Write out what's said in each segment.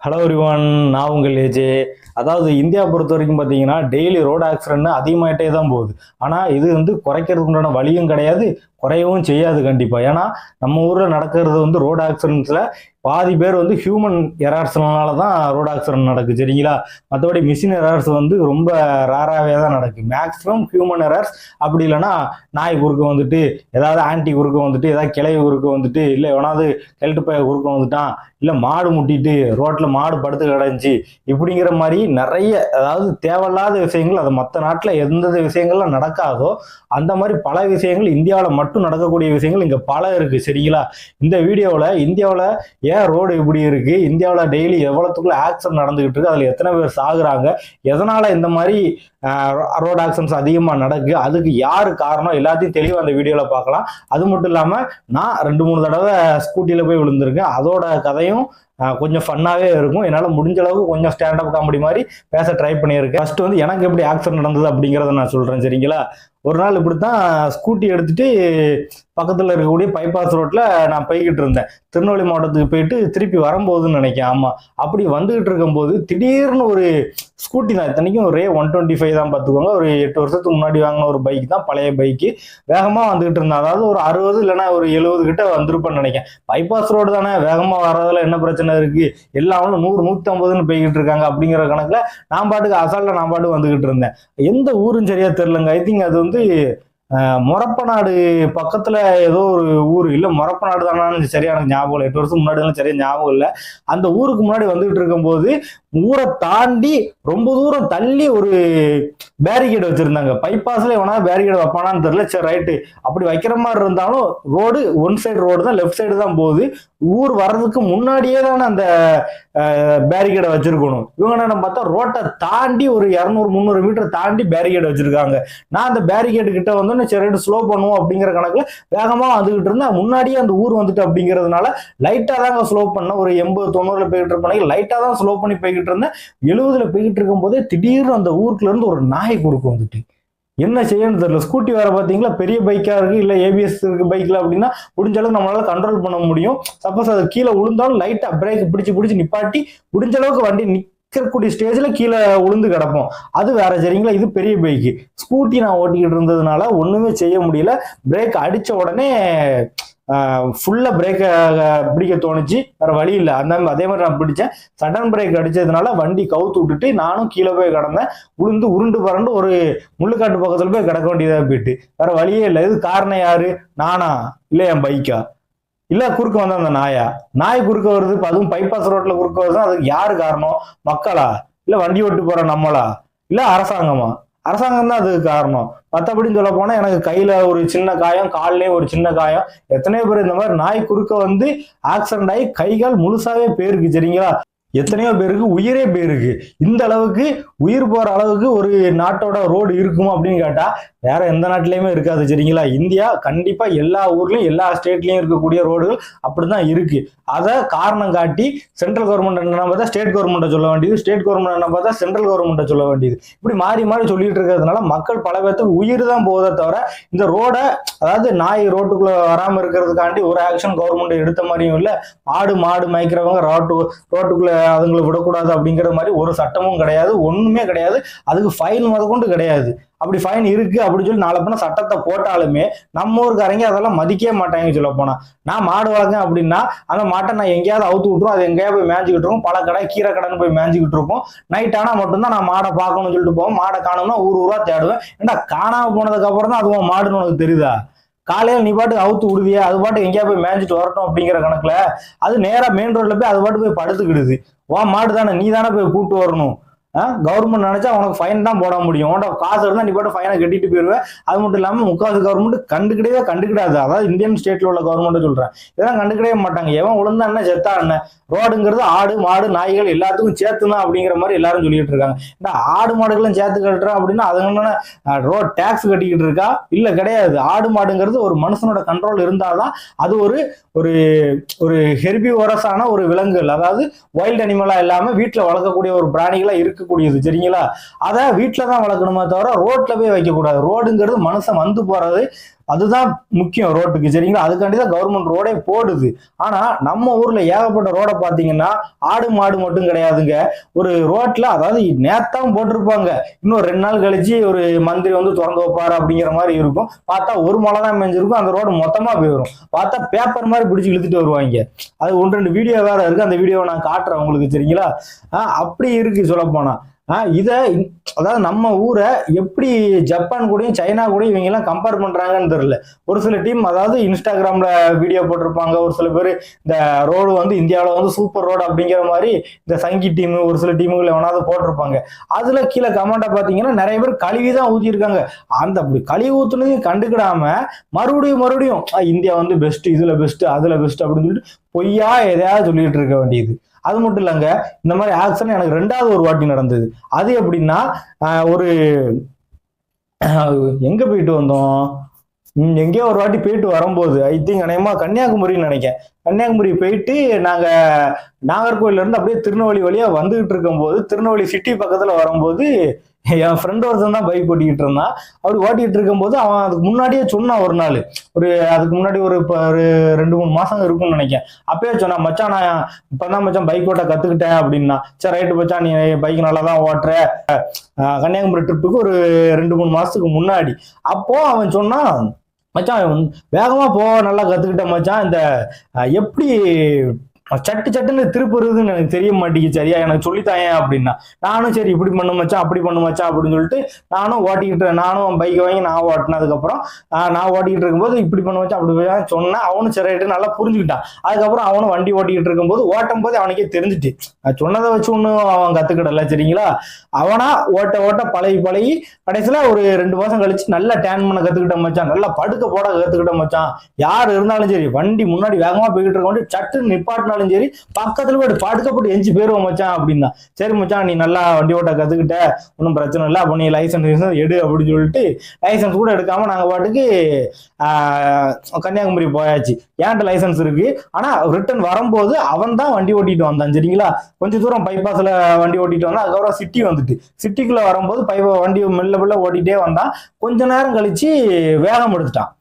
Hello everyone, நான் உங்கள் AJ. அதாவது இந்தியா பொறுத்த வரைக்கும் பார்த்தீங்கன்னா டெய்லி ரோடு ஆக்சிடென்ட் அதிகமாகிட்டே தான் போகுது. ஆனால் இது குறைக்கிறதுக்கு உண்டான வழியும் கிடையாது, குறையவும் செய்யாது கண்டிப்பாக. ஏன்னா நம்ம ஊரில் நடக்கிறது ரோடு ஆக்சிடென்ட்ஸில் பாதி பேர் ஹியூமன் எரர்ஸ்னால தான் ரோடு ஆக்சிடென்ட் நடக்குது, சரிங்களா? மற்றபடி மிஷின் எரர்ஸ் ரொம்ப ரேராகவே தான் நடக்குது. மேக்ஸிமம் ஹியூமன் எரர்ஸ், அப்படி இல்லைன்னா நாய் குறுக்க ஏதாவது ஆன்டி குறுக்க ஏதாவது கிளை குறுக்க இல்லை எவனாவது கெல்ட்டு பைய குறுக்க வந்துட்டான், இல்லை மாடு முட்டிட்டு ரோட்டில் மாடு படுத்து கிடந்துச்சு, இப்படிங்கிற மாதிரி நிறைய, அதாவது தேவையில்லாத விஷயங்கள், அது மற்ற நாட்டில் எந்த விஷயங்கள்லாம் நடக்காதோ அந்த மாதிரி பல விஷயங்கள் இந்தியாவில் மட்டும் நடக்கக்கூடிய விஷயங்கள் இங்கே பல இருக்குது, சரிங்களா? இந்த வீடியோவில் இந்தியாவில் ஏன் ரோடு இப்படி இருக்கு, இந்தியாவில் டெய்லி எவ்வளவுக்குள்ள ஆக்சிடென்ட் நடந்துகிட்டு இருக்கு, அதுல எத்தனை பேர் சாகுறாங்க, எதனால இந்த மாதிரி ரோடு ஆக்சிடென்ட்ஸ் அதிகமா நடக்கு, அதுக்கு யாரு காரணம், எல்லாத்தையும் தெளிவாக அந்த வீடியோல பார்க்கலாம். அது மட்டும் இல்லாம நான் 2-3 தடவை ஸ்கூட்டியில போய் விழுந்திருக்கேன், அதோட கதையும் கொஞ்சம் ஃபன்னாகவே இருக்கும். என்னால் முடிஞ்ச அளவுக்கு கொஞ்சம் ஸ்டாண்டப் காமெடி மாதிரி பேச ட்ரை பண்ணியிருக்கேன். ஃபர்ஸ்ட் எனக்கு எப்படி ஆக்சிடென்ட் நடந்தது அப்படிங்கிறத நான் சொல்கிறேன், சரிங்களா? ஒரு நாள் இப்படித்தான் ஸ்கூட்டி எடுத்துட்டு பக்கத்தில் இருக்கக்கூடிய பைபாஸ் ரோட்டில் நான் போய்கிட்டு இருந்தேன். திருநெல்வேலி மாவட்டத்துக்கு போயிட்டு திருப்பி வரும்போதுன்னு நினைக்கிறேன். ஆமாம், அப்படி வந்துகிட்டு இருக்கும்போது திடீர்னு ஒரு ஸ்கூட்டி தான், இத்தனைக்கும் ஒரு 125 தான் பார்த்துக்கோங்க, ஒரு 8 வருஷத்துக்கு முன்னாடி வாங்கின ஒரு பைக் தான், பழைய பைக்கு. வேகமாக வந்துகிட்டு இருந்தேன், அதாவது ஒரு 60 இல்லைன்னா ஒரு 70 கிட்ட வந்திருப்பேன்னு நினைக்கிறேன். பைபாஸ் ரோடு தானே, வேகமாக வர்றதுல என்ன பிரச்சனை இருக்கு, எல்லாம் 100-150ன்னு போய்கிட்டு இருக்காங்க அப்படிங்கிற கணக்கில் நான் பாட்டுக்கு அசால்ட்டாக நான் பாட்டுக்கு வந்துகிட்டு இருந்தேன். எந்த ஊருன்னு சரியா தெரிலங்க. ஐ திங்க் அது மொரப்பநாடு பக்கத்துல ஏதோ ஒரு ஊர், இல்ல மொரப்பநாடு தானு சரியா எனக்கு ஞாபகம் இல்லை, 8 வருஷம் முன்னாடி சரியா ஞாபகம் இல்லை. அந்த ஊருக்கு முன்னாடி வந்துகிட்டு இருக்கும்போது ஊரை தாண்டி ரொம்ப தூரம் தள்ளி ஒரு பேரிகேட் வச்சிருந்தாங்க. பைபாஸ்ல எவனா பேரிகேட் வைப்பானான்னு தெரியல, சரி ரைட்டு, அப்படி வைக்கிற மாதிரி இருந்தாலும் ரோடு ஒன் சைடு ரோடு தான், லெஃப்ட் சைடு தான் போகுது. ஊர் வர்றதுக்கு முன்னாடியே தானே அந்த பேரிகேடை வச்சிருக்கணும். இவங்க என்ன பார்த்தா ரோட்டை தாண்டி ஒரு 200-300 மீட்டர் தாண்டி பேரிகேட் வச்சிருக்காங்க. நான் அந்த பேரிகேடு கிட்ட வந்தோன்னு சரி ஸ்லோ பண்ணுவோம் அப்படிங்கிற கணக்குல வேகமா வந்துகிட்டு இருந்தேன். முன்னாடியே அந்த ஊர் வந்துட்டு அப்படிங்கிறதுனால லைட்டா தாங்க ஸ்லோ பண்ண, ஒரு 80-90ல போய்கிட்டு இருப்பேன், லைட்டா தான் ஸ்லோ பண்ணி போய்கிட்டு இருந்தேன். 70ல போய்கிட்டு இருக்கும் போதே திடீர்னு அந்த ஊருக்குள்ள இருந்து ஒரு நாய் குறுக்க வந்துட்டு என்ன செய்யணும்னு தெரியல. ஸ்கூட்டி வேற பாத்தீங்களா, பெரிய பைக்கா இருக்கு, இல்ல ஏபிஎஸ் இருக்கு பைக்ல அப்படின்னா முடிஞ்ச அளவுக்கு நம்மளால கண்ட்ரோல் பண்ண முடியும். சப்போஸ் அது கீழே விழுந்தாலும் லைட்டா பிரேக் பிடிச்சு நிப்பாட்டி முடிஞ்ச அளவுக்கு வண்டி நிற்கக்கூடிய ஸ்டேஜ்ல கீழே உளுந்து கிடப்போம், அது வேற, சரிங்களா? இது பெரிய பைக்கு. ஸ்கூட்டி நான் ஓட்டிக்கிட்டு இருந்ததுனால ஒண்ணுமே செய்ய முடியல. பிரேக் அடிச்ச உடனே ஃபுல்லா பிரேக்கை பிடிக்க தோணுச்சு, வேற வழி இல்லை. அதே மாதிரி நான் பிடிச்சேன். சடன் பிரேக் அடிச்சதுனால வண்டி கவுத்து விட்டுட்டு நானும் கீழே போய் கிடந்தேன். உளுந்து உருண்டு பரண்டு ஒரு முள்ளுக்காட்டு பக்கத்துல போய் கிடக்க வேண்டியதாக போயிட்டு, வேற வழியே இல்லை. இது காரணம் யாரு? நானா இல்லை என் பைக்கா? இல்ல குறுக்க வந்த அந்த நாயா? நாய் குறுக்க வருது, அதுவும் பைபாஸ் ரோட்ல குறுக்க வருது, அதுக்கு யாரு காரணம்? மக்களா, இல்ல வண்டி ஓட்டு போற நம்மளா, இல்ல அரசாங்கமா? அரசாங்கம் தான் அதுக்கு காரணம். மற்றபடின்னு சொல்ல போனா எனக்கு கையில ஒரு சின்ன காயம், கால்லயும் ஒரு சின்ன காயம். எத்தனையோ பேர் இந்த மாதிரி நாய் குறுக்க ஆக்சிடென்ட் ஆகி கைகால் முழுசாவே போயிருக்கு, சரிங்களா? எத்தனையோ பேருக்கு உயிரே போயிருக்கு. இந்த அளவுக்கு உயிர் போற அளவுக்கு ஒரு நாட்டோட ரோடு இருக்குமா அப்படின்னு கேட்டா வேற எந்த நாட்டிலையுமே இருக்காது, சரிங்களா? இந்தியா கண்டிப்பா எல்லா ஊர்லயும் எல்லா ஸ்டேட்லயும் இருக்கக்கூடிய ரோடுகள் அப்படிதான் இருக்கு. அதை காரணம் காட்டி சென்ட்ரல் கவர்மெண்ட் என்ன பார்த்தா ஸ்டேட் கவர்மெண்ட்டை சொல்ல வேண்டியது, ஸ்டேட் கவர்மெண்ட் என்ன பார்த்தா சென்ட்ரல் கவர்மெண்ட்டை சொல்ல வேண்டியது, இப்படி மாறி மாறி சொல்லிட்டு இருக்கிறதுனால மக்கள் பல பேர்த்துக்கு உயிர் தான் போவதை தவிர இந்த ரோடை, அதாவது நாய் ரோட்டுக்குள்ள வராம இருக்கிறதுக்காண்டி ஒரு ஆக்ஷன் கவர்மெண்ட் எடுத்த மாதிரியும் இல்லை. ஆடு மாடு மேய்க்கிறவங்க ரோட்டுக்குள்ள அதுங்களை விடக்கூடாது அப்படிங்கிற மாதிரி ஒரு சட்டமும் கிடையாது, ஒண்ணுமே கிடையாது. அதுக்கு ஃபைன் முதற்கொண்டு கிடையாது. அப்படி ஃபைன் இருக்கு அப்படின்னு சொல்லி நாளை போனா சட்டத்தை போட்டாலுமே நம்ம ஊருக்காரங்க அதெல்லாம் மதிக்கவே மாட்டாங்க. சொல்ல போனா நான் மாடு வளர்க்கேன் அப்படின்னா அந்த மாட்டை நான் எங்கேயாவது அவுத்து விட்டுரும், அது எங்கேயாவது போய் மேய்ஞ்சிக்கிட்டு இருக்கும், பல கடை கீரை கடைன்னு போய் மேய்ஞ்சிக்கிட்டு இருக்கும். நைட் ஆனா மட்டும்தான் நான் மாடை பார்க்கணும்னு சொல்லிட்டு போவோம். மாடை காணோம்னா ஊரா தேடுவேன். ஏன்னா காணாம போனதுக்கு அப்புறம் தான் அதுவும் மாடுன்னு உனக்கு தெரியுதா? காலையில நீ பாட்டு அவுத்து விடுவியா, அது பாட்டு எங்கேயா போய் மேய்ஞ்சிட்டு வரட்டும் அப்படிங்கிற கணக்குல அது நேரா மெயின் ரோட்ல போய் அது பாட்டு போய் படுத்துக்கிடுது. வா மாடு தானே, நீ தானே போய் கூட்டு வரணும். கவர்மெண்ட் நினைச்சா உனக்கு ஃபைன் தான் போட முடியும். உனக்கு காசு இருந்தா நீ பாட்டு ஃபைனை கட்டிட்டு போயிருவேன். அது மட்டும் இல்லாம முக்காவது கவர்மெண்ட் கண்டுக்கிடாது. அதாவது இந்தியன் ஸ்டேட்ல உள்ள கவர்மெண்ட் சொல்றேன், இதெல்லாம் கண்டுக்கிடவே மாட்டாங்க. எவன் விழுந்தா என்ன செத்தா என்ன, ரோடுங்கிறது ஆடு மாடு நாய்கள் எல்லாத்துக்கும் சேர்த்துதான் அப்படிங்கிற மாதிரி எல்லாரும் சொல்லிட்டு இருக்காங்க. இந்த ஆடு மாடுகளும் சேர்த்து கட்டுறேன் அப்படின்னா அதுங்க ரோட் டேக்ஸ் கட்டிக்கிட்டு இருக்கா? இல்ல கிடையாது. ஆடு மாடுங்கிறது ஒரு மனுஷனோட கண்ட்ரோல் இருந்தாதான் அது ஒரு ஒரு ஹெர்பிவோரஸான ஒரு விலங்குகள், அதாவது வைல்ட் அனிமலா இல்லாம வீட்டுல வளர்க்கக்கூடிய ஒரு பிராணிகளா இருக்கக்கூடியது, சரிங்களா? அதை வீட்டுல தான் வளர்க்கணுமே தவிர ரோட்ல போய் வைக்கக்கூடாது. ரோடுங்கிறது மனுஷன் வந்து போறது, அதுதான் முக்கியம் ரோட்டுக்கு, சரிங்களா? அதுக்காண்டி தான் கவர்மெண்ட் ரோடே போடுது. ஆனா நம்ம ஊர்ல ஏகப்பட்ட ரோடை பாத்தீங்கன்னா ஆடு மாடு மட்டும் கிடையாதுங்க. ஒரு ரோட்ல, அதாவது நேத்தான் போட்டிருப்பாங்க, இன்னும் 2 நாள் கழிச்சு ஒரு மந்திரி வந்து திறந்து வைப்பாரு அப்படிங்கிற மாதிரி இருக்கும். பார்த்தா ஒரு மழை தான் மேஞ்சிருக்கும், அந்த ரோடு மொத்தமா போயிடும். பார்த்தா பேப்பர் மாதிரி பிடிச்சி இழுத்துட்டு வருவாங்க. அது 1-2 வீடியோ வேற இருக்கு, அந்த வீடியோவை நான் காட்டுறேன் உங்களுக்கு, சரிங்களா? அப்படி இருக்கு சொல்ல போனா. அதாவது நம்ம ஊரை எப்படி ஜப்பான் கூடயும் சைனா கூடயும் இவங்க எல்லாம் கம்பேர் பண்றாங்கன்னு தெரியல. ஒரு சில டீம், அதாவது இன்ஸ்டாகிராம்ல வீடியோ போட்டிருப்பாங்க, ஒரு சில பேர் இந்த ரோடு வந்து இந்தியாவில வந்து சூப்பர் ரோடு அப்படிங்கிற மாதிரி இந்த சங்கி டீம், ஒரு சில டீமுகள் எவனாவது போட்டிருப்பாங்க. அதுல கீழே கமெண்டா பாத்தீங்கன்னா நிறைய பேர் கழுவிதான் ஊத்திருக்காங்க. அந்த அப்படி கழுவி ஊத்துனதையும் கண்டுக்கிடாம மறுபடியும் இந்தியா வந்து பெஸ்ட், இதுல பெஸ்ட், அதுல பெஸ்ட் அப்படின்னு சொல்லிட்டு பொய்யா எதையாவது சொல்லிட்டு இருக்க வேண்டியது. அது மட்டும் இல்லைங்க, இந்த மாதிரி ஆக்சன் எனக்கு 2வது ஒரு வாட்டி நடந்தது. அது எப்படின்னா, ஒரு எங்க போயிட்டு வந்தோம், எங்கேயோ ஒரு வாட்டி போயிட்டு வரும்போது, ஐ திங்க் அநேகமா கன்னியாகுமரின்னு நினைக்கிறேன். கன்னியாகுமரி போயிட்டு நாங்க நாகர்கோவில்ல இருந்து அப்படியே திருநெல்வேலி வழியா வந்துகிட்டு இருக்கும்போது, திருநெல்வேலி சிட்டி பக்கத்துல வரும்போது என் ஃப்ரெண்ட் ஒருத்தன் தான் பைக் ஓட்டிக்கிட்டு இருந்தான். அப்படி ஓட்டிகிட்டு இருக்கும்போது அவன் அதுக்கு முன்னாடியே சொன்னான் ஒரு நாள், அதுக்கு முன்னாடி ஒரு 2-3 மாசம் இருக்கும்னு நினைக்கிறேன். அப்பயே சொன்னான், மச்சான் நான் இப்பதான் மச்சான் பைக் ஓட்ட கத்துக்கிட்டேன் அப்படின்னா. சரி ரைட்டு மச்சான், நீ பைக் நல்லா தான் ஓட்டுற. கன்னியாகுமரி ட்ரிப்புக்கு ஒரு 2-3 மாசத்துக்கு முன்னாடி அப்போ அவன் சொன்னான், மச்சான் வேகமா போ, நல்லா கத்துக்கிட்டேன் மச்சான், இந்த எப்படி சட்டுன்னு திருப்புறதுன்னு எனக்கு தெரிய மாட்டேங்குது, சரியா எனக்கு சொல்லித்தாயேன் அப்படின்னா. நானும் சரி இப்படி பண்ணு மச்சான், அப்படி பண்ணு மச்சான் அப்படின்னு சொல்லிட்டு நானும் ஓட்டிக்கிட்டு, நானும் பைக்கை வாங்கி நான் ஓட்டினதுக்கப்புறம் நான் ஓட்டிக்கிட்டு இருக்கும்போது இப்படி பண்ண வச்சா அப்படி சொன்னேன். அவனும் சரி நல்லா புரிஞ்சுக்கிட்டான். அதுக்கப்புறம் அவனும் வண்டி ஓட்டிக்கிட்டு இருக்கும்போது ஓட்டும் போது அவனுக்கே தெரிஞ்சுட்டு, சொன்னதை வச்சு ஒன்றும் அவன் கத்துக்கிடல, சரிங்களா? அவனா ஓட்ட பழகி கடைசியில ஒரு 2 மாசம் கழிச்சு நல்லா டேன் பண்ண கத்துக்கிட்ட மச்சான், நல்லா படுக்க போட கத்துக்கிட்ட மச்சான். யார் இருந்தாலும் சரி, வண்டி முன்னாடி வேகமா போய்கிட்டு இருக்க சட்டு நிப்பாட்டினாலும் சரி, பக்கத்துல போய் படுக்கப்பட்டு எஞ்சி போயிருவோம் மச்சான் அப்படின்னா. சரி மச்சான், நீ நல்லா வண்டி ஓட்ட கத்துக்கிட்ட, ஒன்றும் பிரச்சனை இல்லை, அப்போ நீ லைசன்ஸ் எடு அப்படின்னு சொல்லிட்டு லைசன்ஸ் கூட எடுக்காம நாங்க பாட்டுக்கு கன்னியாகுமரி போயாச்சு. ஏன்ட்ட லைசன்ஸ் இருக்கு, ஆனா ரிட்டர்ன் வரும்போது அவன் தான் வண்டி ஓட்டிட்டு வந்தான், சரிங்களா? கொஞ்சம் தூரம் பைபாஸ்ல வண்டி ஓட்டிட்டு வந்தான். அதுக்கப்புறம் சிட்டி வந்துட்டு, சிட்டிக்குள்ள வரும்போது வண்டி மெல்ல ஓட்டிட்டே வந்தான். கொஞ்ச நேரம் கழிச்சு வேகம் எடுத்துட்டான்.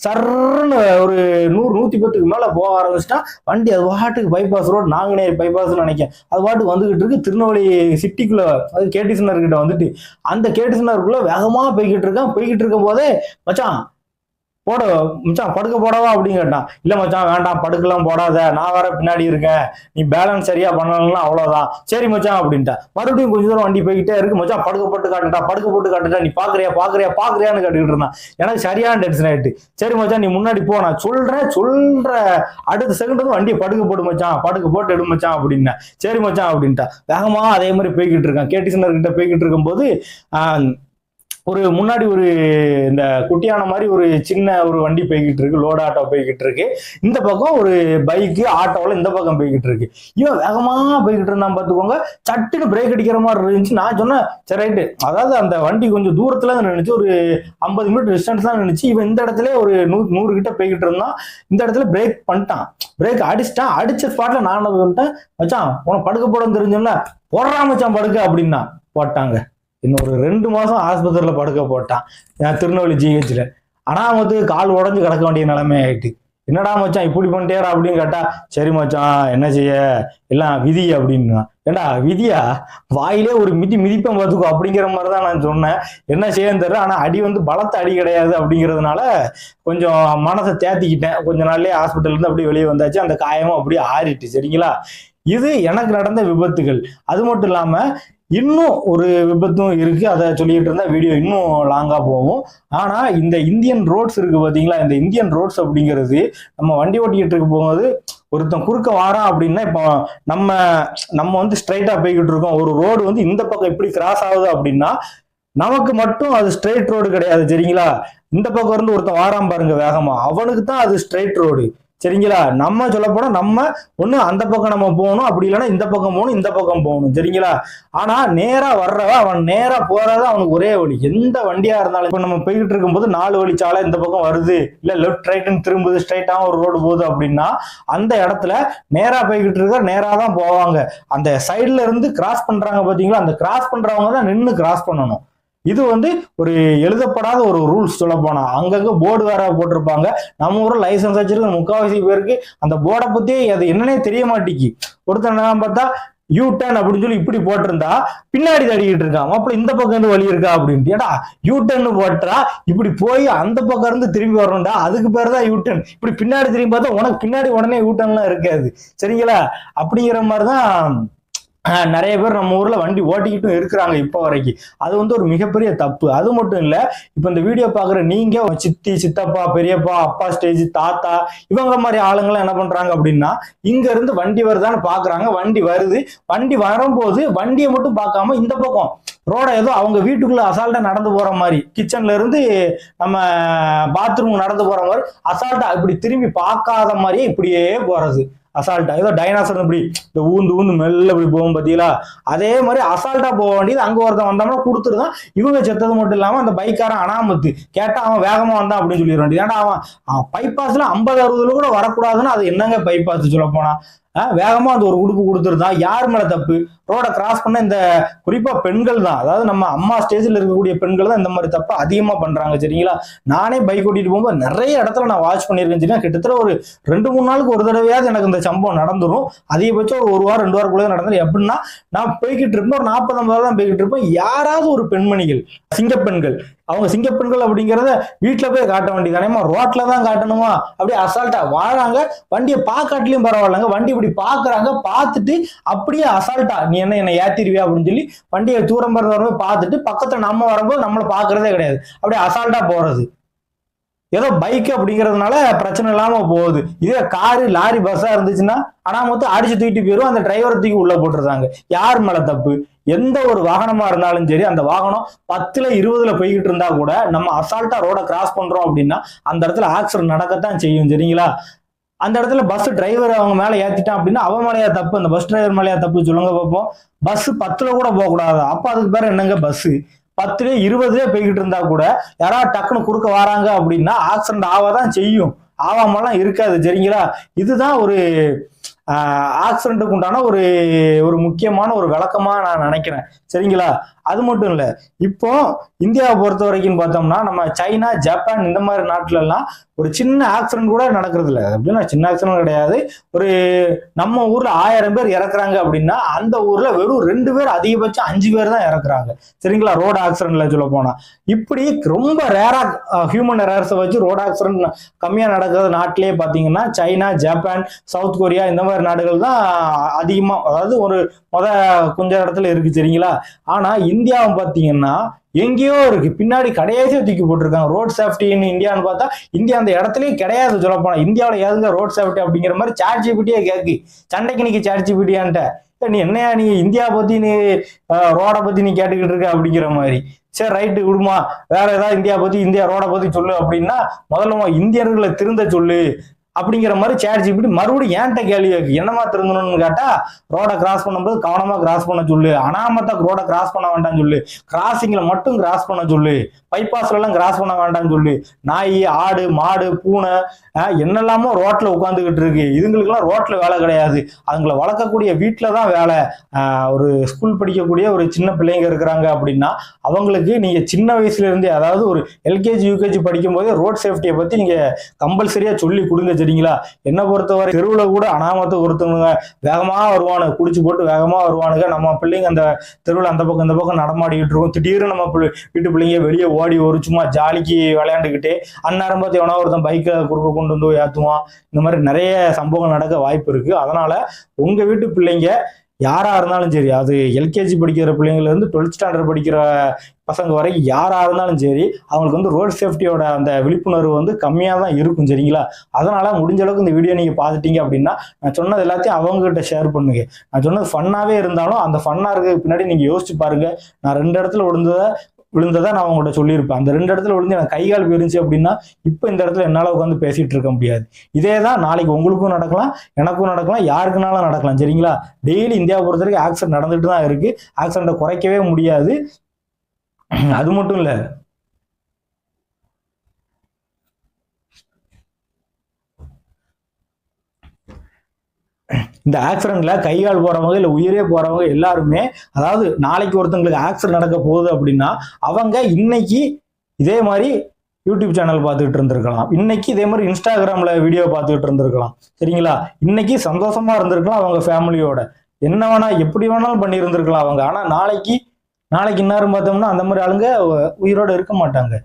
சர்ன்னு ஒரு 100-110க்கு மேல போக ஆரம்பிச்சுட்டான். வண்டி அது பாட்டுக்கு பைபாஸ் ரோடு, நாங்குநேரி பைபாஸ்ன்னு நினைக்கிறேன், அது பாட்டுக்கு வந்துகிட்டு இருக்கு. திருநெல்வேலி சிட்டிக்குள்ள, அது கேடிசனர் கிட்ட வந்துட்டு, அந்த கேடிசனருக்குள்ள வேகமா போய்கிட்டு இருக்கும் போதே, மச்சான் போட மச்சான் படுக்க போடவா அப்படின்னு கேட்டான். இல்ல மச்சான் வேண்டாம், படுக்கலாம் போடாத, நான் வேற பின்னாடி இருக்கேன், நீ பேலன்ஸ் சரியா பண்ணலாம், அவ்வளவுதான். சரி மச்சான் அப்படின்ட்டா. மறுபடியும் கொஞ்ச தூரம் வண்டி போய்கிட்டே இருக்கு. மச்சான் படுக்க போட்டு காட்டுட்டா, நீ பாக்குறியான்னு கேட்டுக்கிட்டு இருந்தான். எனக்கு சரியான டென்ஷன் ஆயிட்டு. சரி மச்சான் நீ முன்னாடி போ, நான் சொல்ற அடுத்த செகண்ட் வந்து வண்டியை படுக்க போட்டு மச்சான், படுக்க போட்டு எடு மச்சான் அப்படின்னா. சரி மச்சான் அப்படின்ட்டா. வேகமா அதே மாதிரி போய்கிட்டு இருக்கான். கேடிசனர் கிட்ட போய்கிட்டு இருக்கும்போது ஒரு முன்னாடி ஒரு இந்த குட்டியான மாதிரி ஒரு சின்ன ஒரு வண்டி போய்கிட்டு இருக்கு, லோட் ஆட்டோ போய்கிட்டு இருக்கு. இந்த பக்கம் ஒரு பைக்கு ஆட்டோவில் இந்த பக்கம் போய்கிட்டு இருக்கு. இவன் வேகமா போய்கிட்டு இருந்தான் பார்த்துக்கோங்க. சட்டுன்னு பிரேக் அடிக்கிற மாதிரி இருந்துச்சு. நான் சொன்னேன் சரி ரைட்டு, அதாவது அந்த வண்டி கொஞ்சம் தூரத்துல நினைச்சு, ஒரு 50 மீட்டர் டிஸ்டன்ஸ் தான் நினைச்சு. இவன் இந்த இடத்துல ஒரு 100 கிட்ட போய்கிட்டு இருந்தான். இந்த இடத்துல பிரேக் பண்ணிட்டான், பிரேக் அடிச்சிட்டான். அடிச்ச ஸ்பாட்ல நான் என்ன பண்ணிட்டேன், மச்சான் உனக்கு படுக்க போட தெரிஞ்சோம்ல, போடுறா மச்சான் படுக்க அப்படின்னா. போட்டாங்க. இன்னொரு 2 மாசம் ஆஸ்பத்திரியில படுக்க போட்டான், திருநெல்வேலி ஜிஹெச்ல. ஆனா வந்து கால் உடஞ்சு கிடக்க வேண்டிய நிலைமை ஆயிட்டு. என்னடா மச்சான் இப்படி பண்ணிட்டேரா அப்படின்னு கேட்டா, சரி மச்சான் என்ன செய்ய, எல்லாம் விதி அப்படின்னா. ஏண்டா விதியா, வாயிலே ஒரு மிதிப்பம் பார்த்துக்கோ அப்படிங்கிற மாதிரிதான் நான் சொன்னேன். என்ன செய்யன்னு தெரியல. ஆனா அடி வந்து பலத்த அடி கிடையாது அப்படிங்கிறதுனால கொஞ்சம் மனசை தேத்திக்கிட்டேன். கொஞ்ச நாள்லயே ஹாஸ்பிட்டல் இருந்து அப்படியே வெளியே வந்தாச்சு. அந்த காயமும் அப்படியே ஆறிட்டு, சரிங்களா? இது எனக்கு நடந்த விபத்துகள். அது மட்டும் இல்லாம இன்னும் ஒரு விபத்தும் இருக்கு, அதை சொல்லிட்டு இருந்தா வீடியோ இன்னும் லாங்கா போகும். ஆனா இந்த இந்தியன் ரோட்ஸ் இருக்கு பாத்தீங்களா, இந்த இந்தியன் ரோட்ஸ் அப்படிங்கிறது, நம்ம வண்டி ஓட்டிக்கிட்டு இருக்க போகும்போது ஒருத்தன் குறுக்க வாரான் அப்படின்னா, இப்போ நம்ம வந்து ஸ்ட்ரைட்டா போய்கிட்டு இருக்கோம், ஒரு ரோடு வந்து இந்த பக்கம் இப்படி கிராஸ் ஆகுது அப்படின்னா நமக்கு மட்டும் அது ஸ்ட்ரைட் ரோடு கிடையாது, சரிங்களா? இந்த பக்கம் இருந்து ஒருத்தன் வாரான் பாருங்க வேகமா, அவனுக்கு தான் அது ஸ்ட்ரைட் ரோடு, சரிங்களா? நம்ம சொல்ல போனா நம்ம ஒண்ணு அந்த பக்கம் நம்ம போகணும், அப்படி இல்லைன்னா இந்த பக்கம் போகணும், இந்த பக்கம் போகணும், சரிங்களா? ஆனா நேரா வர்றவ அவன் நேரா போறதா அவனுக்கு ஒரே வழி. எந்த வண்டியா இருந்தாலும் இப்ப நம்ம போய்கிட்டு இருக்கும்போது 4 வழி சாலை இந்த பக்கம் வருது, இல்ல லெஃப்ட் ரைட்னு திரும்புது, ஸ்ட்ரைட்டா ஒரு ரோடு போகுது அப்படின்னா அந்த இடத்துல நேரா போய்கிட்டு இருக்க நேரா தான் போவாங்க. அந்த சைட்ல இருந்து கிராஸ் பண்றாங்க பாத்தீங்களா, அந்த கிராஸ் பண்றவங்க தான் நின்று கிராஸ் பண்ணணும். இது வந்து ஒரு எழுதப்படாத ஒரு ரூல்ஸ் சொல்ல போனா. அங்கங்க போர்டு வேற போட்டிருப்பாங்க. நம்ம ஊர்ல லைசன்ஸ் வச்சிருக்க முக்காவாசி பேருக்கு அந்த போர்டை பத்தி அது என்னன்னே தெரிய மாட்டேங்கி. ஒருத்தன் பார்த்தா யூ டர்ன் அப்படின்னு சொல்லி இப்படி போட்டிருந்தா பின்னாடி தடிக்கிட்டு இருக்கான். அப்ப இந்த பக்கம் இருந்து வழி இருக்கா அப்படின்ட்டு. ஏடா யூ டர்ன் போட்டா இப்படி போய் அந்த பக்கம் இருந்து திரும்பி வரணும்டா, அதுக்கு பேர் தான் யூ டர்ன். இப்படி பின்னாடி திரும்பி பார்த்தா உனக்கு பின்னாடி உடனே யூ டர்ன்லாம் இருக்காது. சரிங்களா? அப்படிங்கிற மாதிரிதான் நிறைய பேர் நம்ம ஊர்ல வண்டி ஓட்டிக்கிட்டும் இருக்கிறாங்க இப்ப வரைக்கும். அது வந்து ஒரு மிகப்பெரிய தப்பு. அது மட்டும் இல்ல, இப்ப இந்த வீடியோ பாக்குற நீங்க சித்தி, சித்தப்பா, பெரியப்பா, அப்பா ஸ்டேஜ், தாத்தா, இவங்க மாதிரி ஆளுங்கெல்லாம் என்ன பண்றாங்க அப்படின்னா, இங்க இருந்து வண்டி வருதான்னு பாக்குறாங்க. வண்டி வருது, வண்டி வரும்போது வண்டியை மட்டும் பார்க்காம இந்த பக்கம் ரோட ஏதோ அவங்க வீட்டுக்குள்ள அசால்ட்டா நடந்து போற மாதிரி, கிச்சன்ல இருந்து நம்ம பாத்ரூம் நடந்து போற மாதிரி அசால்ட்டா இப்படி திரும்பி பார்க்காத மாதிரியே இப்படியே போறது. அசால்ட்டா ஏதோ டைனாசர் இப்படி இந்த ஊந்து ஊந்து மெல்ல இப்படி போகும் பாத்தீங்களா, அதே மாதிரி அசால்ட்டா போக வேண்டியது. அங்க ஒருத்தன் வந்தோம்னா கொடுத்துருதான். இவங்க செத்தது மட்டும் இல்லாம அந்த பைக்காரன் அனாமத்து கேட்டா அவன் வேகமா வந்தான் அப்படின்னு சொல்லிட வேண்டியது. ஏன்னா அவன் பைபாஸ்ல 50-60 கூட வரக்கூடாதுன்னு, அது என்னங்க பைபாஸ் சொல்ல போனா வேகமா அந்த ஒரு உடுப்பு கொடுத்துருந்தான். யார் மேல தப்பு? ரோட கிராஸ் பண்ண இந்த குறிப்பா பெண்கள் தான், அதாவது நம்ம அம்மா ஸ்டேஜ்ல இருக்கக்கூடிய பெண்கள் தான் இந்த மாதிரி தப்பு அதிகமா பண்றாங்க. சரிங்களா? நானே பைக் ஓட்டிட்டு போகும்போது நிறைய இடத்துல நான் வாட்ச் பண்ணியிருக்கேன். சரிங்களா? கிட்டத்தட்ட ஒரு 2-3 நாளுக்கு ஒரு தடவையாவது எனக்கு இந்த சம்பவம் நடந்துரும். அதிகபட்சம் ஒரு வாரம் 2 வாரக்குள்ள நடந்துரும். எப்படின்னா, நான் போய்கிட்டு இருப்பேன், ஒரு 40-50 தான் போய்கிட்டு இருப்பேன். யாராவது ஒரு பெண்மணிகள், சிங்கப்பெண்கள், அவங்க சிங்கப்பெண்கள் அப்படிங்கிறத வீட்டுல போய் காட்ட வேண்டியதானேமா, ரோட்ல தான் காட்டணுமா? அப்படியே அசால்ட்டா வாழாங்க. வண்டியை பார்க்காட்டிலையும் பரவாயில்லங்க, வண்டி இப்படி பாக்குறாங்க, பார்த்துட்டு அப்படியே அசால்ட்டா நீ என்னை ஏத்திருவியா அப்படின்னு சொல்லி வண்டியை தூரம் போய் பார்த்துட்டு பக்கத்துல நம்ம வரும்போது நம்மளை பாக்குறதே கிடையாது. அப்படியே அசால்ட்டா போறது. ஏதோ பைக் அப்படிங்கிறதுனால பிரச்சனை இல்லாம போகுது. இதே காரு, லாரி, பஸ்ஸா இருந்துச்சுன்னா ஆனா மொத்தம் அடிச்சு தூக்கிட்டு போயிடும். அந்த டிரைவரை தூக்கி உள்ள போட்டுருந்தாங்க. யார் மேல தப்பு? எந்த ஒரு வாகனமா இருந்தாலும் சரி, அந்த வாகனம் 10ல 20ல போய்கிட்டு இருந்தா கூட நம்ம அசால்ட்டா ரோட கிராஸ் பண்றோம் அப்படின்னா அந்த இடத்துல ஆக்சிடென்ட் நடக்கத்தான் செய்யும். சரிங்களா? அந்த இடத்துல பஸ் டிரைவர் அவங்க மேல ஏத்திட்டான் அப்படின்னா அவன் மேலேயா தப்பு? அந்த பஸ் டிரைவர் மேலேயா தப்பு? சொல்லுங்க பார்ப்போம். பஸ் 10ல கூட போக கூடாது. அப்ப அதுக்கு பேர் என்னங்க பஸ்? 10ல 20ல போய்கிட்டு இருந்தா கூட யாராவது டக்குன்னு குறுக்க வராங்க அப்படின்னா ஆக்சிடென்ட் ஆவாதான் செய்யும். ஆவாமலாம் இருக்காது. சரிங்களா? இதுதான் ஒரு ஆக்சிடென்ட்டுக்கு உண்டான ஒரு ஒரு முக்கியமான ஒரு விளக்கமா நான் நினைக்கிறேன். சரிங்களா? அது மட்டும் இல்ல, இப்போ இந்தியாவை பொறுத்த வரைக்கும் பார்த்தோம்னா நம்ம சைனா, ஜப்பான் இந்த மாதிரி நாட்டுல எல்லாம் ஒரு சின்ன ஆக்சிடென்ட் கூட நடக்கிறது இல்லை. அப்படின்னா சின்ன ஆக்சிடென்ட் கிடையாது. ஒரு நம்ம ஊர்ல 1000 பேர் இறக்குறாங்க அப்படின்னா அந்த ஊர்ல வெறும் 2 பேர், அதிகபட்சம் 5 பேர் தான் இறக்குறாங்க. சரிங்களா? ரோடு ஆக்சிடென்ட்ல சொல்ல போனா இப்படி ரொம்ப ரேரா ஹியூமன் எரர்ஸை வச்சு ரோடு ஆக்சிடென்ட் கம்மியா நடக்கிறது நாட்டிலேயே பாத்தீங்கன்னா சைனா, ஜப்பான், சவுத் கொரியா இந்த மாதிரி நாடுகள் தான் அதிகமா, அதாவது ஒரு கொஞ்ச இடத்துல இருக்கு. சரிங்களா? ஆனா இந்தியாவை பாத்தீங்கன்னா எங்கேயோ இருக்கு, பின்னாடி கடைசியா தூக்கி போட்டிருக்காங்க. ரோட் சேஃப்டின்னு இந்தியான்னு பார்த்தா இந்தியா அந்த இடத்துலயே கிடையாது. சொல்ல போனா இந்தியாவில ஏதுங்க ரோட் சேஃப்டி அப்படிங்கிற மாதிரி சாட் ஜிபிடியே கேக்கு. சண்டைக்கு நிக்க சாட் ஜிபிடியான்ட்ட நீ என்னையா நீ இந்தியா பத்தி நீ ரோட பத்தி நீ கேட்டுக்கிட்டு இருக்க அப்படிங்கிற மாதிரி. சரி ரைட்டு விடுமா, வேற ஏதாவது இந்தியா ரோட பத்தி சொல்லு அப்படின்னா முதல்ல இந்தியர்களை திருந்த சொல்லு அப்படிங்கிற மாதிரி சேட் ஜிபிடி மறுபடியும் ஏன்ட்ட கேள்வி கேட்கு. என்னமா திருந்தணும்னு கேட்டா ரோட கிராஸ் பண்ணும்போது கவனமா கிராஸ் பண்ண சொல்லு, அனாமத்தா ரோட கிராஸ் பண்ண வேண்டாம்னு சொல்லு, கிராசிங்ல மட்டும் கிராஸ் பண்ண சொல்லு, பைபாஸ்ல எல்லாம் கிராஸ் பண்ண வேண்டாம்னு சொல்லு. நாய், ஆடு, மாடு, பூனை என்னெல்லாமோ ரோட்ல உட்காந்துக்கிட்டு இருக்கு. இதுங்களுக்கெல்லாம் ரோட்ல வேலை கிடையாது. அதுங்களை வளர்க்கக்கூடிய வீட்டுல தான் வேலை. ஒரு ஸ்கூல் படிக்கக்கூடிய ஒரு சின்ன பிள்ளைங்க இருக்கிறாங்க அப்படின்னா அவங்களுக்கு நீங்க சின்ன வயசுல இருந்தே, அதாவது ஒரு எல்கேஜி யூகேஜி படிக்கும் போதே ரோட் சேஃப்டியை பத்தி நீங்க கம்பல்சரியா சொல்லி கொடுங்க. சரிங்களா? என்ன பொறுத்தவரை தெருவுல கூட அனாமத்தை ஒருத்தவங்க வேகமா வருவானு, குடிச்சு போட்டு வேகமா வருவானுங்க. நம்ம பிள்ளைங்க அந்த தெருவில் அந்த பக்கம் இந்த பக்கம் நடமாடிக்கிட்டு இருக்கும். திடீர்னு நம்ம வீட்டு பிள்ளைங்க வெளியே ஓடி ஒரு சும்மா ஜாலிக்கு விளையாண்டுக்கிட்டு அந்நேரம் பார்த்து எவனா ஒருத்தன் பைக்கை குறுக்க கொண்டு வந்து ஏற்றுவான். இந்த மாதிரி நிறைய சம்பவம் நடக்க வாய்ப்பு இருக்கு. அதனால உங்க வீட்டு பிள்ளைங்க யாரா இருந்தாலும் சரி, அது எல்கேஜி படிக்கிற பிள்ளைங்கள இருந்து 12th ஸ்டாண்டர்ட் படிக்கிற பசங்க வரைக்கும் யாரா இருந்தாலும் சரி, அவங்களுக்கு வந்து ரோட் சேஃப்டியோட அந்த விழிப்புணர்வு வந்து கம்மியா தான் இருக்கும். சரிங்களா? அதனால முடிஞ்ச அளவுக்கு இந்த வீடியோ நீங்க பாத்துட்டீங்க அப்படின்னா நான் சொன்னது எல்லாத்தையும் அவங்க கிட்ட ஷேர் பண்ணுங்க. நான் சொன்னது ஃபன்னாவே இருந்தாலும் அந்த ஃபன்னா இருக்க பின்னாடி நீங்க யோசிச்சு பாருங்க. நான் 2 இடத்துல விழுந்ததா நான் உங்கள்கிட்ட சொல்லியிருப்பேன். அந்த 2 இடத்துல விழுந்து எனக்கு கை கால் போயிருந்துச்சு அப்படின்னா இப்ப இந்த இடத்துல என்னால உட்காந்து பேசிட்டு இருக்க முடியாது. இதேதான் நாளைக்கு உங்களுக்கும் நடக்கலாம், எனக்கும் நடக்கலாம், யாருக்குனாலும் நடக்கலாம். சரிங்களா? டெய்லி இந்தியாவை பொறுத்த வரைக்கும் ஆக்சிடென்ட் நடந்துட்டு தான் இருக்கு. ஆக்சிடென்ட்டை குறைக்கவே முடியாது. அது மட்டும் இல்ல, இந்த ஆக்சிடென்ட்ல கை கால் போறவங்க இல்லை உயிரே போறவங்க எல்லாருமே, அதாவது நாளைக்கு ஒருத்தங்களுக்கு ஆக்சிடென்ட் நடக்க போகுது அப்படின்னா அவங்க இன்னைக்கு இதே மாதிரி யூடியூப் சேனல் பார்த்துக்கிட்டு இருந்திருக்கலாம், இன்னைக்கு இதே மாதிரி இன்ஸ்டாகிராம்ல வீடியோ பார்த்துக்கிட்டு இருந்திருக்கலாம், சரிங்களா? இன்னைக்கு சந்தோஷமா இருந்திருக்கலாம் அவங்க ஃபேமிலியோட, என்ன வேணா எப்படி வேணாலும் பண்ணி இருந்திருக்கலாம் அவங்க. ஆனா நாளைக்கு இன்னாரும் பார்த்தோம்னா அந்த மாதிரி ஆளுங்க உயிரோட இருக்க மாட்டாங்க.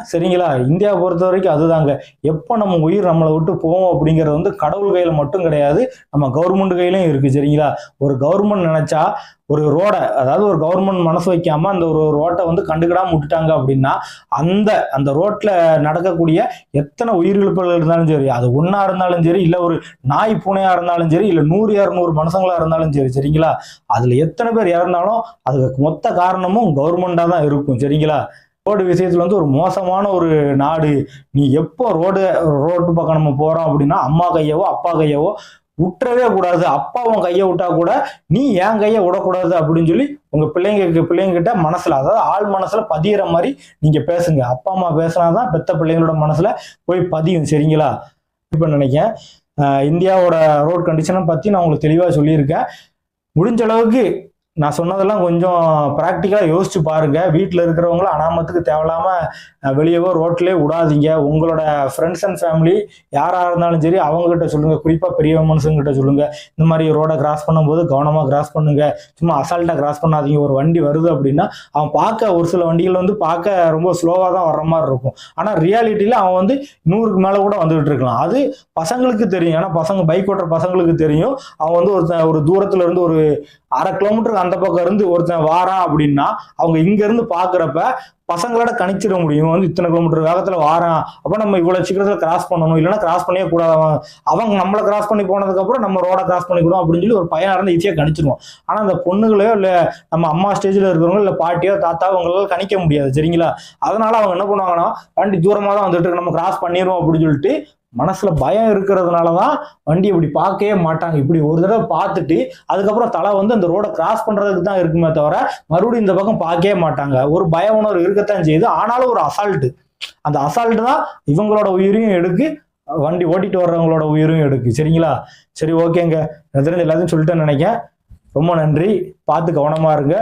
சரிங்களா? இந்தியாவை பொறுத்த வரைக்கும் அதுதாங்க. எப்போ நம்ம உயிர் நம்மளை விட்டு போவோம் அப்படிங்கிறது வந்து கடவுள் கையில மட்டும் கிடையாது, நம்ம கவர்மெண்ட் கையிலும் இருக்கு, சரிங்களா? ஒரு கவர்மெண்ட் நினைச்சா ஒரு ரோடை, அதாவது ஒரு கவர்மெண்ட் மனசு வைக்காம அந்த ஒரு ரோட்டை வந்து கண்டுக்கிடாம விட்டுட்டாங்க அப்படின்னா அந்த ரோட்ல நடக்கக்கூடிய எத்தனை உயிரிழப்புகள் இருந்தாலும் சரி, அது ஒன்னா இருந்தாலும் சரி, இல்ல ஒரு நாய் பூனையா இருந்தாலும் சரி, இல்ல 100-200 மனுஷங்களா இருந்தாலும் சரி, சரிங்களா? அதுல எத்தனை பேர் இறந்தாலும் அதுக்கு மொத்த காரணமும் கவர்மெண்டா தான் இருக்கும், சரிங்களா? ரோடு விஷயத்துல வந்து ஒரு மோசமான ஒரு நாடு. நீ எப்போ ரோட்டு பக்கம் நம்ம போறோம் அப்படின்னா அம்மா கையவோ அப்பா கையவோ விட்டுறவே கூடாது. அப்பா உன் கையை விட்டா கூட நீ என் கையை விடக்கூடாது அப்படின்னு சொல்லி உங்க பிள்ளைங்கிட்ட மனசுல, அதாவது ஆள் மனசுல பதிகிற மாதிரி நீங்க பேசுங்க. அப்பா அம்மா பேசினாதான் பெத்த பிள்ளைங்களோட மனசுல போய் பதியும், சரிங்களா? இப்ப நினைக்கிறேன் இந்தியாவோட ரோட் கண்டிஷனை பத்தி நான் உங்களுக்கு தெளிவா சொல்லியிருக்கேன். முடிஞ்ச அளவுக்கு நான் சொன்னதெல்லாம் கொஞ்சம் ப்ராக்டிக்கலாக யோசிச்சு பாருங்க. வீட்டில் இருக்கிறவங்கள அனாமத்துக்கு தேவையில்லாம வெளியவோ ரோட்லேயே விடாதீங்க. உங்களோட ஃப்ரெண்ட்ஸ் அண்ட் ஃபேமிலி யாராக இருந்தாலும் சரி அவங்ககிட்ட சொல்லுங்க, குறிப்பாக பெரிய மனுஷங்கிட்ட சொல்லுங்க, இந்த மாதிரி ரோடை கிராஸ் பண்ணும்போது கவனமாக கிராஸ் பண்ணுங்க, சும்மா அசால்ட்டாக கிராஸ் பண்ணாதீங்க. ஒரு வண்டி வருது அப்படின்னா அவன் பார்க்க, ஒரு சில வண்டிகள் வந்து பார்க்க ரொம்ப ஸ்லோவாக தான் வர்ற மாதிரி இருக்கும், ஆனால் ரியாலிட்டியில் அவன் வந்து 100க்கு மேலே கூட வந்துகிட்டு இருக்கலாம். அது பசங்களுக்கு தெரியும், ஏன்னா பைக் ஓட்டுற பசங்களுக்கு தெரியும். அவன் வந்து ஒரு தூரத்துல இருந்து ஒரு 1/2 கிலோமீட்டருக்கு அந்த பக்கம் இருந்து ஒருத்தன் வாரான் அப்படின்னா அவங்க இங்க இருந்து பாக்குறப்ப பசங்களோட கணிச்சிட முடியும், வந்து இத்தனை கிலோமீட்டர் வேகத்துல வாரான், அப்ப நம்ம இவ்வளவு சீக்கிரத்துல கிராஸ் பண்ணணும், இல்லைன்னா கிராஸ் பண்ணியே கூடாது, அவங்க நம்மளை கிராஸ் பண்ணி போனதுக்கு அப்புறம் நம்ம ரோட கிராஸ் பண்ணிக்கூடும் அப்படின்னு சொல்லி ஒரு பையனா இருந்து ஈஸியா கணிச்சிருவோம். ஆனா அந்த பொண்ணுகளையோ இல்ல நம்ம அம்மா ஸ்டேஜ்ல இருக்கிறவங்க இல்ல பாட்டியோ தாத்தாவோ அவங்களால கணிக்க முடியாது, சரிங்களா? அதனால அவங்க என்ன பண்ணுவாங்கன்னா வண்டி தூரமா தான் வந்துட்டு இருக்கு, நம்ம கிராஸ் பண்ணிடுவோம் அப்படின்னு சொல்லிட்டு மனசுல பயம் இருக்கிறதுனாலதான் வண்டி இப்படி பார்க்கவே மாட்டாங்க. இப்படி ஒரு தடவை பார்த்துட்டு அதுக்கப்புறம் தலை வந்து அந்த ரோட கிராஸ் பண்றதுக்கு தான் இருக்குமே தவிர மறுபடியும் இந்த பக்கம் பார்க்கவே மாட்டாங்க. ஒரு பய உணர்வு இருக்கத்தான் செய்யுது, ஆனாலும் ஒரு அசால்ட்டு, அந்த அசால்ட்டு தான் இவங்களோட உயிரையும் எடுக்கு, வண்டி ஓட்டிட்டு வர்றவங்களோட உயிரையும் எடுக்கு, சரிங்களா? சரி, ஓகேங்க. தெரிஞ்ச எல்லாத்தையும் சொல்லிட்டேன்னு நினைக்கிறேன். ரொம்ப நன்றி. பார்த்து கவனமா இருங்க,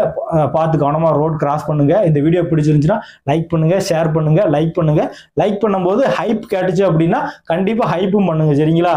பார்த்து கவனமா ரோட் கிராஸ் பண்ணுங்க. இந்த வீடியோ பிடிச்சிருந்துச்சுன்னா லைக் பண்ணுங்க, ஷேர் பண்ணுங்க, லைக் பண்ணுங்க. லைக் பண்ணும்போது ஹைப் கேட்டுச்சு அப்படின்னா கண்டிப்பா ஹைப்பும் பண்ணுங்க, சரிங்களா?